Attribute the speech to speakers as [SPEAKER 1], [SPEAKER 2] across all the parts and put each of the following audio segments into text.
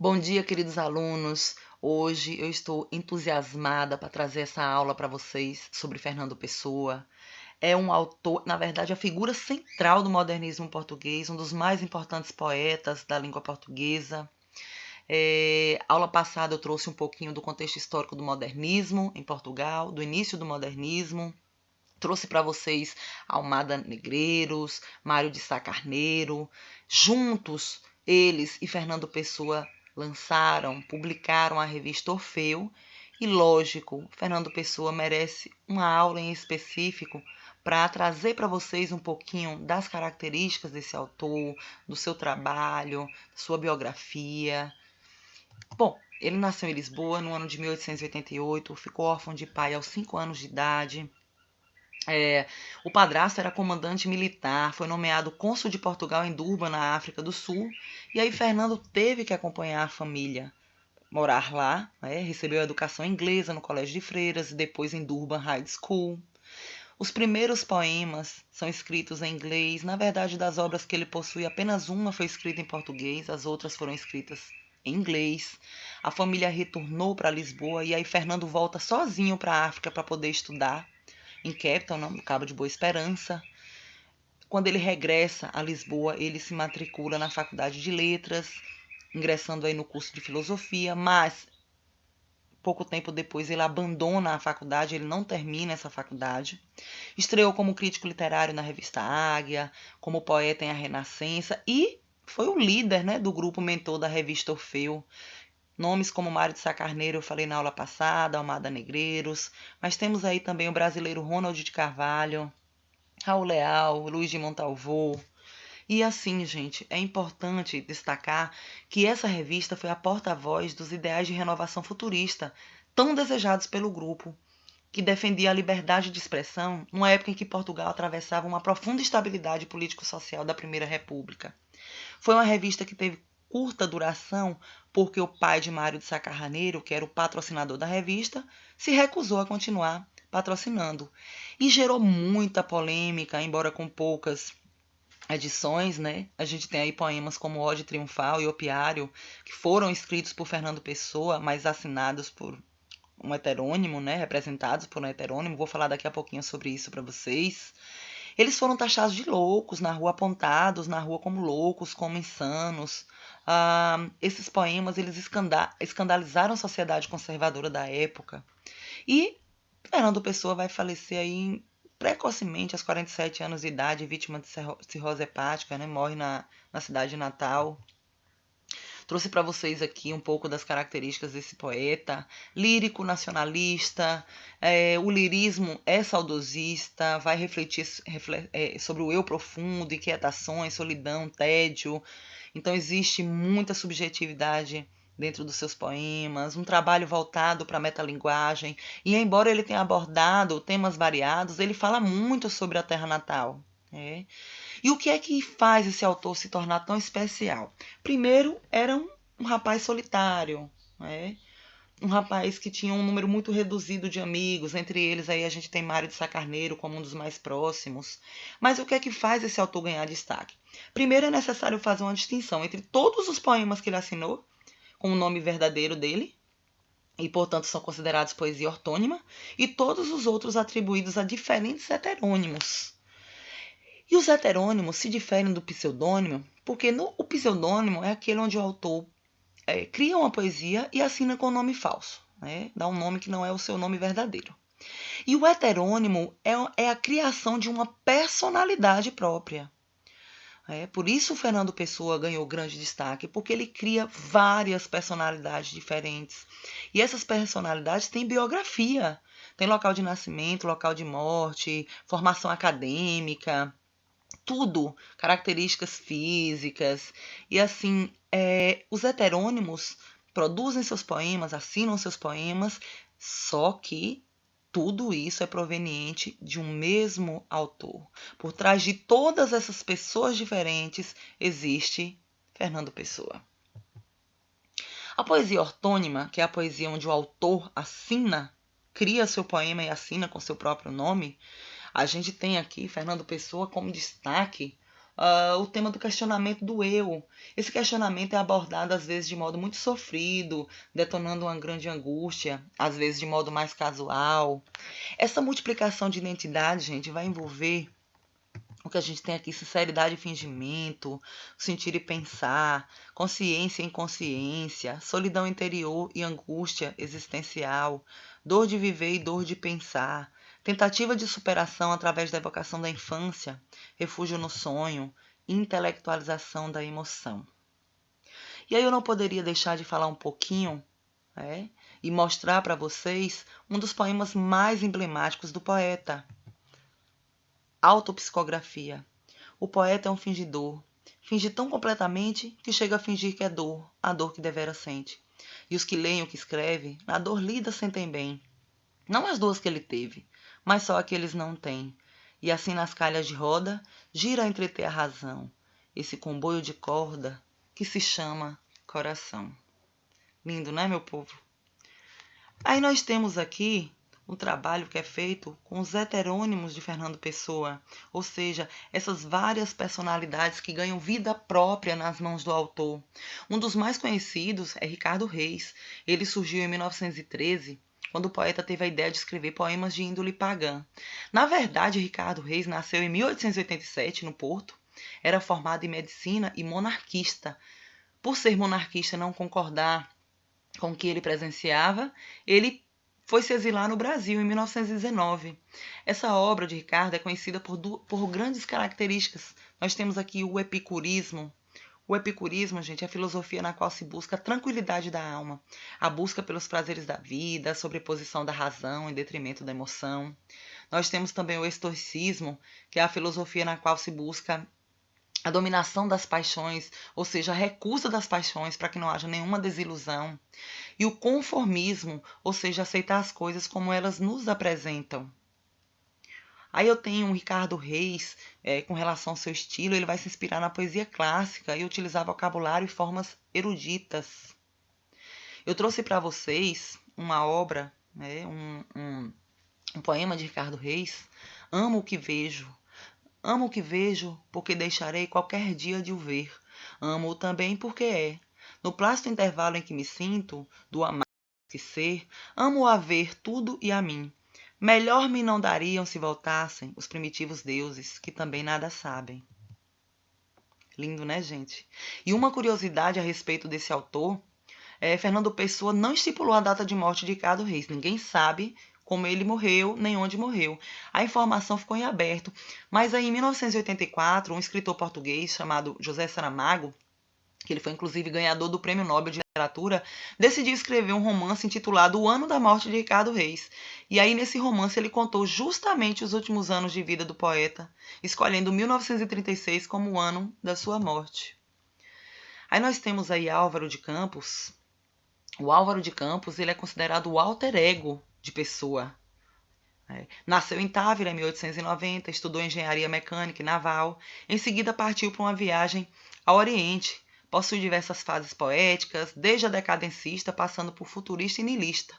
[SPEAKER 1] Bom dia, queridos alunos. Hoje eu estou entusiasmada para trazer essa aula para vocês sobre Fernando Pessoa. É um autor, na verdade, a figura central do modernismo português, um dos mais importantes poetas da língua portuguesa. Aula passada eu trouxe um pouquinho do contexto histórico do modernismo em Portugal, do início do modernismo. Trouxe para vocês Almada Negreiros, Mário de Sá Carneiro. Juntos, eles e Fernando Pessoa publicaram a revista Orfeu. E, lógico, Fernando Pessoa merece uma aula em específico para trazer para vocês um pouquinho das características desse autor, do seu trabalho, da sua biografia. Bom, ele nasceu em Lisboa no ano de 1888, ficou órfão de pai aos 5 anos de idade. O padrasto era comandante militar, foi nomeado cônsul de Portugal em Durban, na África do Sul, e aí Fernando teve que acompanhar a família, morar lá, recebeu educação inglesa no Colégio de Freiras e depois em Durban High School. Os primeiros poemas são escritos em inglês, na verdade das obras que ele possui apenas uma foi escrita em português, as outras foram escritas em inglês. A família retornou para Lisboa e aí Fernando volta sozinho para a África para poder estudar em Cape Town, no Cabo de Boa Esperança. Quando ele regressa a Lisboa, ele se matricula na Faculdade de Letras, ingressando aí no curso de Filosofia, mas pouco tempo depois ele abandona a faculdade, ele não termina essa faculdade. Estreou como crítico literário na revista Águia, como poeta em A Renascença e foi o líder, do grupo mentor da revista Orfeu. Nomes como Mário de Sá Carneiro eu falei na aula passada, Almada Negreiros, mas temos aí também o brasileiro Ronald de Carvalho, Raul Leal, Luiz de Montalvô. E assim, gente, é importante destacar que essa revista foi a porta-voz dos ideais de renovação futurista, tão desejados pelo grupo, que defendia a liberdade de expressão numa época em que Portugal atravessava uma profunda instabilidade político-social da Primeira República. Foi uma revista que teve curta duração porque o pai de Mário de Sá Carneiro, que era o patrocinador da revista, se recusou a continuar patrocinando. E gerou muita polêmica, embora com poucas edições, A gente tem aí poemas como Ode Triunfal e Opiário, que foram escritos por Fernando Pessoa, mas assinados por um heterônimo, representados por um heterônimo. Vou falar daqui a pouquinho sobre isso para vocês. Eles foram taxados de loucos na rua, apontados na rua como loucos, como insanos. Esses poemas eles escandalizaram a sociedade conservadora da época. E Fernando Pessoa vai falecer aí precocemente, aos 47 anos de idade, vítima de cirrose hepática, morre na cidade de Natal. Trouxe para vocês aqui um pouco das características desse poeta, lírico, nacionalista. O lirismo é saudosista, vai refletir sobre o eu profundo, inquietações, solidão, tédio. Então existe muita subjetividade dentro dos seus poemas, um trabalho voltado para a metalinguagem. E embora ele tenha abordado temas variados, ele fala muito sobre a terra natal. E o que é que faz esse autor se tornar tão especial? Primeiro, era um rapaz solitário, um rapaz que tinha um número muito reduzido de amigos, entre eles aí a gente tem Mário de Sá Carneiro como um dos mais próximos. Mas o que é que faz esse autor ganhar destaque? Primeiro é necessário fazer uma distinção entre todos os poemas que ele assinou, com o nome verdadeiro dele, e portanto são considerados poesia ortônima, e todos os outros atribuídos a diferentes heterônimos. E os heterônimos se diferem do pseudônimo porque o pseudônimo é aquele onde o autor cria uma poesia e assina com o nome falso, dá um nome que não é o seu nome verdadeiro. E o heterônimo é a criação de uma personalidade própria. Por isso o Fernando Pessoa ganhou grande destaque, porque ele cria várias personalidades diferentes. E essas personalidades têm biografia, tem local de nascimento, local de morte, formação acadêmica, tudo, características físicas. E assim, os heterônimos produzem seus poemas, assinam seus poemas, só que tudo isso é proveniente de um mesmo autor. Por trás de todas essas pessoas diferentes existe Fernando Pessoa. A poesia ortônima, que é a poesia onde o autor assina, cria seu poema e assina com seu próprio nome, a gente tem aqui Fernando Pessoa como destaque o tema do questionamento do eu. Esse questionamento é abordado às vezes de modo muito sofrido, detonando uma grande angústia, às vezes de modo mais casual. Essa multiplicação de identidade, gente, vai envolver o que a gente tem aqui: sinceridade e fingimento, sentir e pensar, consciência e inconsciência, solidão interior e angústia existencial, dor de viver e dor de pensar, tentativa de superação através da evocação da infância, refúgio no sonho, intelectualização da emoção. E aí eu não poderia deixar de falar um pouquinho, né, e mostrar para vocês um dos poemas mais emblemáticos do poeta, Autopsicografia. O poeta é um fingidor. Finge tão completamente que chega a fingir que é dor, a dor que devera sente. E os que leem o que escreve, na dor lida sentem bem. Não as duas que ele teve, mas só a que eles não têm. E assim nas calhas de roda, gira a entreter a razão, esse comboio de corda que se chama coração. Lindo, né, meu povo? Aí nós temos aqui um trabalho que é feito com os heterônimos de Fernando Pessoa, ou seja, essas várias personalidades que ganham vida própria nas mãos do autor. Um dos mais conhecidos é Ricardo Reis. Ele surgiu em 1913, quando o poeta teve a ideia de escrever poemas de índole pagã. Na verdade, Ricardo Reis nasceu em 1887, no Porto. Era formado em medicina e monarquista. Por ser monarquista e não concordar com o que ele presenciava, ele foi se exilar no Brasil em 1919. Essa obra de Ricardo é conhecida por grandes características. Nós temos aqui o epicurismo. O epicurismo, gente, é a filosofia na qual se busca a tranquilidade da alma, a busca pelos prazeres da vida, a sobreposição da razão em detrimento da emoção. Nós temos também o estoicismo, que é a filosofia na qual se busca a dominação das paixões, ou seja, a recusa das paixões para que não haja nenhuma desilusão. E o conformismo, ou seja, aceitar as coisas como elas nos apresentam. Aí eu tenho o Ricardo Reis, com relação ao seu estilo, ele vai se inspirar na poesia clássica e utilizar vocabulário e formas eruditas. Eu trouxe para vocês uma obra, né, um poema de Ricardo Reis, Amo o que vejo. Amo o que vejo, porque deixarei qualquer dia de o ver. Amo-o também porque é. No plácido intervalo em que me sinto, do amar que ser, amo a ver tudo e a mim. Melhor me não dariam se voltassem os primitivos deuses, que também nada sabem. Lindo, né, gente? E uma curiosidade a respeito desse autor, Fernando Pessoa não estipulou a data de morte de Ricardo Reis. Ninguém sabe como ele morreu, nem onde morreu. A informação ficou em aberto. Mas aí, em 1984, um escritor português chamado José Saramago, que ele foi inclusive ganhador do Prêmio Nobel de Literatura, decidiu escrever um romance intitulado O Ano da Morte de Ricardo Reis. E aí, nesse romance, ele contou justamente os últimos anos de vida do poeta, escolhendo 1936 como o ano da sua morte. Aí nós temos aí Álvaro de Campos. O Álvaro de Campos, ele é considerado o alter ego de Pessoa. Nasceu em Távira em 1890, estudou engenharia mecânica e naval. Em seguida partiu para uma viagem ao Oriente. Possui diversas fases poéticas, desde a decadencista, passando por futurista e niilista.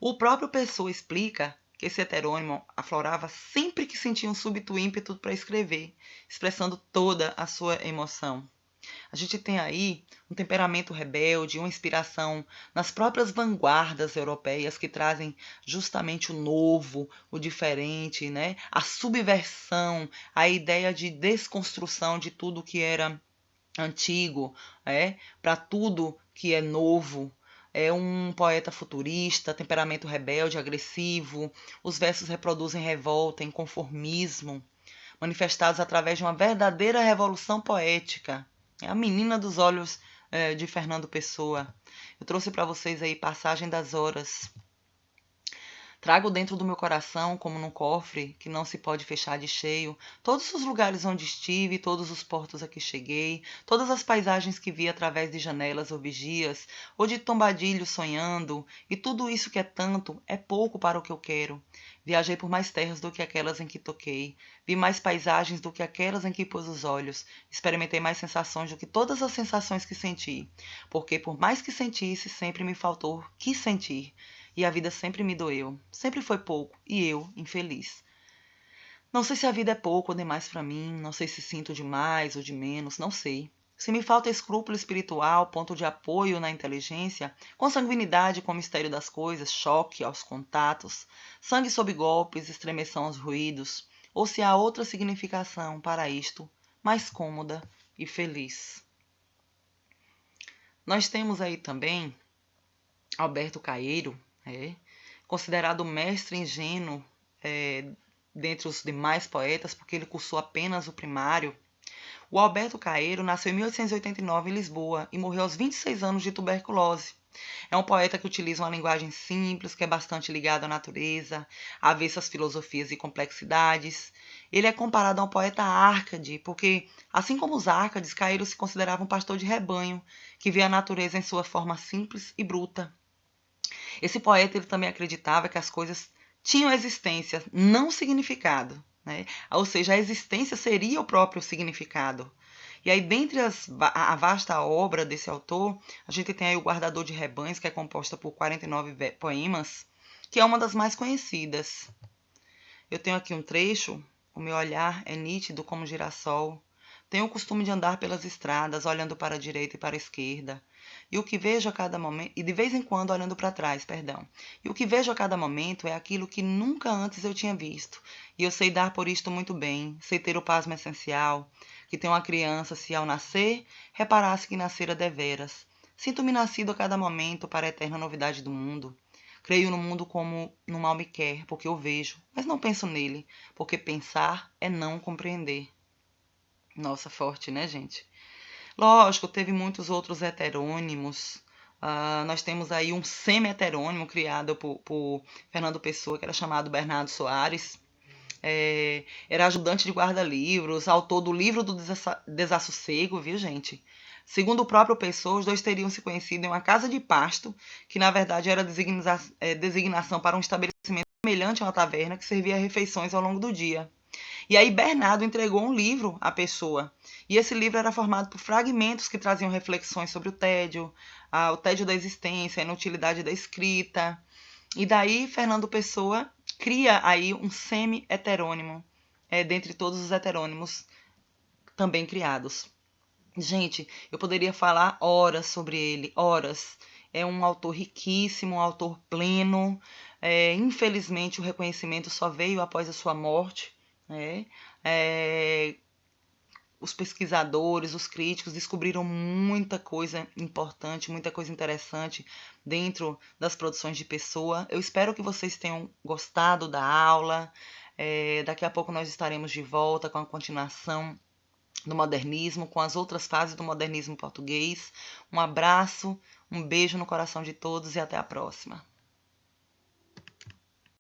[SPEAKER 1] O próprio Pessoa explica que esse heterônimo aflorava sempre que sentia um súbito ímpeto para escrever, expressando toda a sua emoção. A gente tem aí um temperamento rebelde, uma inspiração nas próprias vanguardas europeias que trazem justamente o novo, o diferente, né? A subversão, a ideia de desconstrução de tudo que era antigo, para tudo que é novo. É um poeta futurista, temperamento rebelde, agressivo. Os versos reproduzem revolta, inconformismo, manifestados através de uma verdadeira revolução poética. É a menina dos olhos de Fernando Pessoa. Eu trouxe para vocês aí Passagem das Horas. Trago dentro do meu coração, como num cofre que não se pode fechar de cheio, todos os lugares onde estive, todos os portos a que cheguei, todas as paisagens que vi através de janelas ou vigias, ou de tombadilhos sonhando, e tudo isso que é tanto é pouco para o que eu quero. Viajei por mais terras do que aquelas em que toquei, vi mais paisagens do que aquelas em que pus os olhos, experimentei mais sensações do que todas as sensações que senti, porque por mais que sentisse, sempre me faltou que sentir. E a vida sempre me doeu, sempre foi pouco, e eu, infeliz. Não sei se a vida é pouco ou demais para mim, não sei se sinto de mais ou de menos, não sei. Se me falta escrúpulo espiritual, ponto de apoio na inteligência, consanguinidade com o mistério das coisas, choque aos contatos, sangue sob golpes, estremeção aos ruídos, ou se há outra significação para isto, mais cômoda e feliz. Nós temos aí também Alberto Caeiro, considerado mestre ingênuo dentre os demais poetas, porque ele cursou apenas o primário. O Alberto Caeiro nasceu em 1889 em Lisboa e morreu aos 26 anos de tuberculose. É um poeta que utiliza uma linguagem simples, que é bastante ligado à natureza, avessa às filosofias e complexidades. Ele é comparado a um poeta Árcade, porque, assim como os Árcades, Caeiro se considerava um pastor de rebanho, que via a natureza em sua forma simples e bruta. Esse poeta ele também acreditava que as coisas tinham existência, não significado. Né? Ou seja, a existência seria o próprio significado. E aí, dentre a vasta obra desse autor, a gente tem aí o Guardador de Rebanhos, que é composta por 49 poemas, que é uma das mais conhecidas. Eu tenho aqui um trecho: o meu olhar é nítido como girassol. Tenho o costume de andar pelas estradas, olhando para a direita e para a esquerda. E o que vejo a cada momento, e de vez em quando olhando para trás, perdão. E o que vejo a cada momento é aquilo que nunca antes eu tinha visto. E eu sei dar por isto muito bem, sei ter o pasmo essencial, que tem uma criança se ao nascer, reparasse que nascera deveras. Sinto-me nascido a cada momento para a eterna novidade do mundo. Creio no mundo como no mal me quer, porque eu vejo, mas não penso nele, porque pensar é não compreender. Nossa, forte, né, gente? Lógico, teve muitos outros heterônimos. Nós temos aí um semi-heterônimo criado por Fernando Pessoa, que era chamado Bernardo Soares. Era ajudante de guarda-livros, autor do livro do Desassossego, viu, gente? Segundo o próprio Pessoa, os dois teriam se conhecido em uma casa de pasto, que na verdade era designação para um estabelecimento semelhante a uma taverna que servia refeições ao longo do dia. E aí Bernardo entregou um livro à Pessoa. E esse livro era formado por fragmentos que traziam reflexões sobre o tédio da existência, a inutilidade da escrita. E daí Fernando Pessoa cria aí um semi-heterônimo, dentre todos os heterônimos também criados. Gente, eu poderia falar horas sobre ele, horas. É um autor riquíssimo, um autor pleno. Infelizmente, o reconhecimento só veio após a sua morte. Né? Os pesquisadores, os críticos descobriram muita coisa importante, muita coisa interessante dentro das produções de Pessoa. Eu espero que vocês tenham gostado da aula. Daqui a pouco nós estaremos de volta com a continuação do modernismo, com as outras fases do modernismo português. Um abraço, um beijo no coração de todos e até a próxima.